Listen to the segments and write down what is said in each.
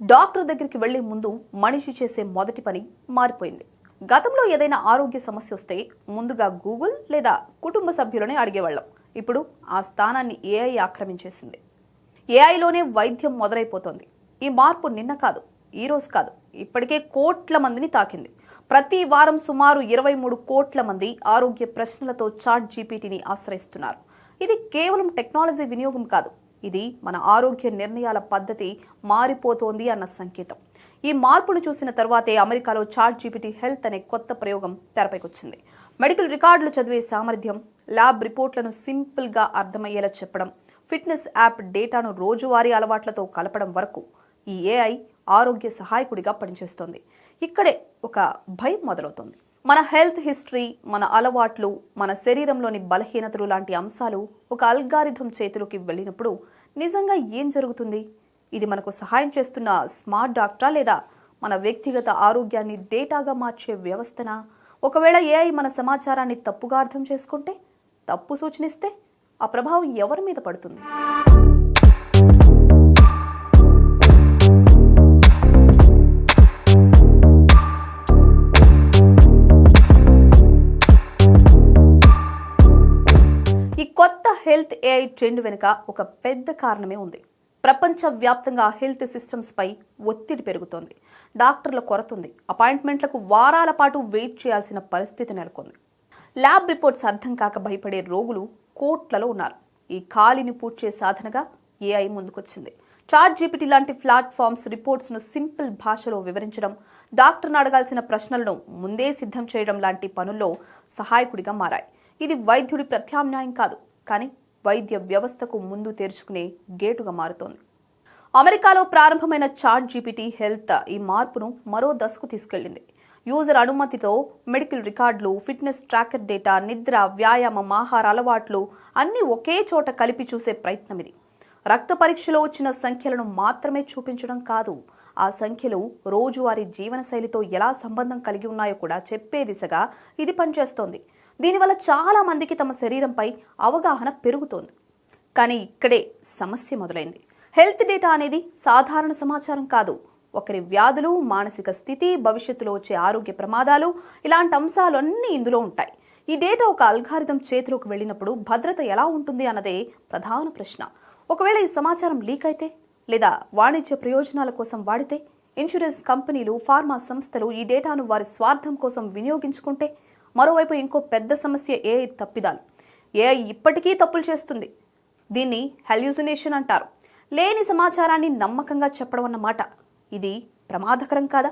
Doctor దగ్గరికి వెళ్లే ముందు మనిషి చేసే మొదటి పని మారిపోయింది. గతంలో ఏదైనా ఆరోగ్య సమస్య వస్తే ముందుగా గూగుల్ లేదా కుటుంబ సభ్యులనే అడిగేవాళ్ళం. ఇప్పుడు ఆ స్థానాన్ని ఏఐ ఆక్రమించేసింది. ఏఐలోనే వైద్యం మొదలైపోతోంది. ఈ మార్పు నిన్న కాదు, ఈ రోజు కాదు, ఇప్పటికే కోట్ల మందిని తాకింది. ప్రతి వారం సుమారు 23 కోట్ల మంది ఆరోగ్య ప్రశ్నలతో చాట్ జీపీటీని ఆశ్రయిస్తున్నారు. ఇది కేవలం టెక్నాలజీ వినియోగం కాదు, ఇది మన ఆరోగ్య నిర్ణయాల పద్ధతి మారిపోతోంది అన్న సంకేతం. ఈ మార్పును చూసిన తర్వాతే అమెరికాలో చాట్ జీపీటీ హెల్త్ అనే కొత్త ప్రయోగం తెరపైకొచ్చింది. మెడికల్ రికార్డులు చదివే సామర్థ్యం, ల్యాబ్ రిపోర్ట్లను సింపుల్గా అర్థమయ్యేలా చెప్పడం, ఫిట్నెస్ యాప్ డేటాను రోజువారీ అలవాట్లతో కలపడం వరకు ఈ ఏఐ ఆరోగ్య సహాయకుడిగా పనిచేస్తోంది. ఇక్కడే ఒక భయం మొదలవుతోంది. మన హెల్త్ హిస్టరీ, మన అలవాట్లు, మన శరీరంలోని బలహీనతలు లాంటి అంశాలు ఒక అల్గారిథం చేతిలోకి వెళ్ళినప్పుడు నిజంగా ఏం జరుగుతుంది? ఇది మనకు సహాయం చేస్తున్న స్మార్ట్ డాక్టరా, లేదా మన వ్యక్తిగత ఆరోగ్యాన్ని డేటాగా మార్చే వ్యవస్థనా? ఒకవేళ ఏఐ మన సమాచారాన్ని తప్పుగా అర్థం చేసుకుంటే, తప్పు సూచనిస్తే ఆ ప్రభావం ఎవరి మీద పడుతుంది? ఈ కొత్త హెల్త్ ఏఐ ట్రెండ్ వెనుక ఒక పెద్ద కారణమే ఉంది. ప్రపంచవ్యాప్తంగా హెల్త్ సిస్టమ్స్ పై ఒత్తిడి పెరుగుతోంది. డాక్టర్ల కొరత ఉంది. అపాయింట్మెంట్లకు వారాల పాటు వెయిట్ చేయాల్సిన పరిస్థితి నెలకొంది. ల్యాబ్ రిపోర్ట్స్ అర్థం కాక భయపడే రోగులు కోట్లలో ఉన్నారు. ఈ ఖాళీని పూడ్చే సాధనగా ఏఐ ముందుకొచ్చింది. చాట్ జీపీటీ లాంటి ప్లాట్ఫామ్స్ రిపోర్ట్స్ను సింపుల్ భాషలో వివరించడం, డాక్టర్ను అడగాల్సిన ప్రశ్నలను ముందే సిద్ధం చేయడం లాంటి పనుల్లో సహాయకుడిగా మారాయి. ఇది వైద్యుడి ప్రత్యామ్నాయం కాదు, కానీ వైద్య వ్యవస్థకు ముందు తెరుచుకునే గేటుగా మారుతోంది. అమెరికాలో ప్రారంభమైన చాట్ జీపీటీ హెల్త్ ఈ మార్పును మరో దశకు తీసుకెళ్లింది. యూజర్ అనుమతితో మెడికల్ రికార్డులు, ఫిట్నెస్ ట్రాకర్ డేటా, నిద్ర, వ్యాయామం, ఆహార అలవాట్లు అన్నీ ఒకే చోట కలిపి చూసే ప్రయత్నం ఇది. రక్త పరీక్షలో వచ్చిన సంఖ్యలను మాత్రమే చూపించడం కాదు, ఆ సంఖ్యలు రోజువారీ జీవనశైలితో ఎలా సంబంధం కలిగి ఉన్నాయో కూడా చెప్పే దిశగా ఇది పనిచేస్తోంది. దీనివల్ల చాలా మందికి తమ శరీరంపై అవగాహన పెరుగుతోంది. కానీ ఇక్కడే సమస్య మొదలైంది. హెల్త్ డేటా అనేది సాధారణ సమాచారం కాదు. ఒకరి వ్యాధులు, మానసిక స్థితి, భవిష్యత్తులో వచ్చే ఆరోగ్య ప్రమాదాలు, ఇలాంటి అంశాలన్నీ ఇందులో ఉంటాయి. ఈ డేటా ఒక అల్గారిథం చేతిలోకి వెళ్ళినప్పుడు భద్రత ఎలా ఉంటుంది అన్నదే ప్రధాన ప్రశ్న. ఒకవేళ ఈ సమాచారం లీక్ అయితే, లేదా వాణిజ్య ప్రయోజనాల కోసం వాడితే, ఇన్సూరెన్స్ కంపెనీలు, ఫార్మా సంస్థలు ఈ డేటాను వారి స్వార్థం కోసం వినియోగించుకుంటే, మరోవైపు ఇంకో పెద్ద సమస్య ఏఐ తప్పిదాలు. ఏఐ ఇప్పటికీ తప్పులు చేస్తుంది. దీన్ని హెల్యూసినేషన్ అంటారు. లేని సమాచారాన్ని నమ్మకంగా చెప్పడం అన్నమాట. ఇది ప్రమాదకరం కాదా?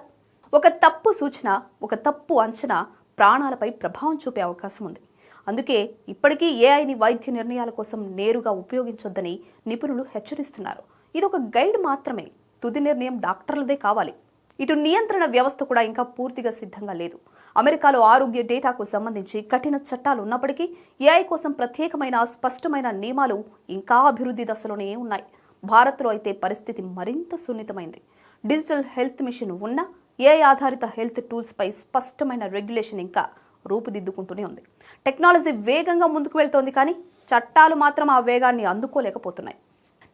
ఒక తప్పు సూచన, ఒక తప్పు అంచనా ప్రాణాలపై ప్రభావం చూపే అవకాశం ఉంది. అందుకే ఇప్పటికీ ఏఐని వైద్య నిర్ణయాల కోసం నేరుగా ఉపయోగించొద్దని నిపుణులు హెచ్చరిస్తున్నారు. ఇది ఒక గైడ్ మాత్రమే. తుది నిర్ణయం డాక్టర్లదే కావాలి. ఇటు నియంత్రణ వ్యవస్థ కూడా ఇంకా పూర్తిగా సిద్ధంగా లేదు. అమెరికాలో ఆరోగ్య డేటాకు సంబంధించి కఠిన చట్టాలు ఉన్నప్పటికీ ఏఐ కోసం ప్రత్యేకమైన స్పష్టమైన నియమాలు ఇంకా అభివృద్ధి దశలోనే ఉన్నాయి. భారత్లో అయితే పరిస్థితి మరింత సున్నితమైంది. డిజిటల్ హెల్త్ మిషన్ ఉన్న ఏఐ ఆధారిత హెల్త్ టూల్స్ పై స్పష్టమైన రెగ్యులేషన్ ఇంకా రూపుదిద్దుకుంటూనే ఉంది. టెక్నాలజీ వేగంగా ముందుకు వెళ్తోంది, కానీ చట్టాలు మాత్రం ఆ వేగాన్ని అందుకోలేకపోతున్నాయి.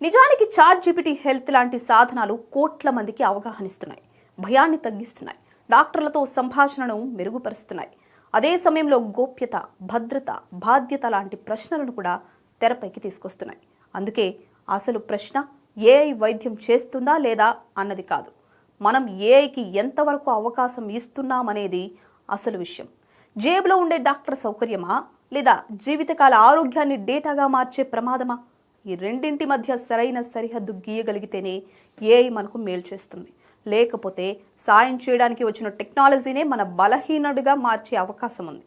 నిజానికి చాట్ జీపీటీ హెల్త్ లాంటి సాధనాలు కోట్ల మందికి అవగాహనిస్తున్నాయి, భయాన్ని తగ్గిస్తున్నాయి, డాక్టర్లతో సంభాషణను మెరుగుపరుస్తున్నాయి. అదే సమయంలో గోప్యత, భద్రత, బాధ్యత లాంటి ప్రశ్నలను కూడా తెరపైకి తీసుకొస్తున్నాయి. అందుకే అసలు ప్రశ్న ఏఐ వైద్యం చేస్తుందా లేదా అన్నది కాదు, మనం ఏఐకి ఎంతవరకు అవకాశం ఇస్తున్నామనేది అసలు విషయం. జేబులో ఉండే డాక్టర్ సౌకర్యమా, లేదా జీవితకాల ఆరోగ్యాన్ని డేటాగా మార్చే ప్రమాదమా? ఈ రెండింటి మధ్య సరైన సరిహద్దు గీయగలిగితేనే ఏఐ మనకు మేలు చేస్తుంది. లేకపోతే సాయం చేయడానికి వచ్చిన టెక్నాలజీనే మన బలహీనుడిగా మార్చే అవకాశం ఉంది.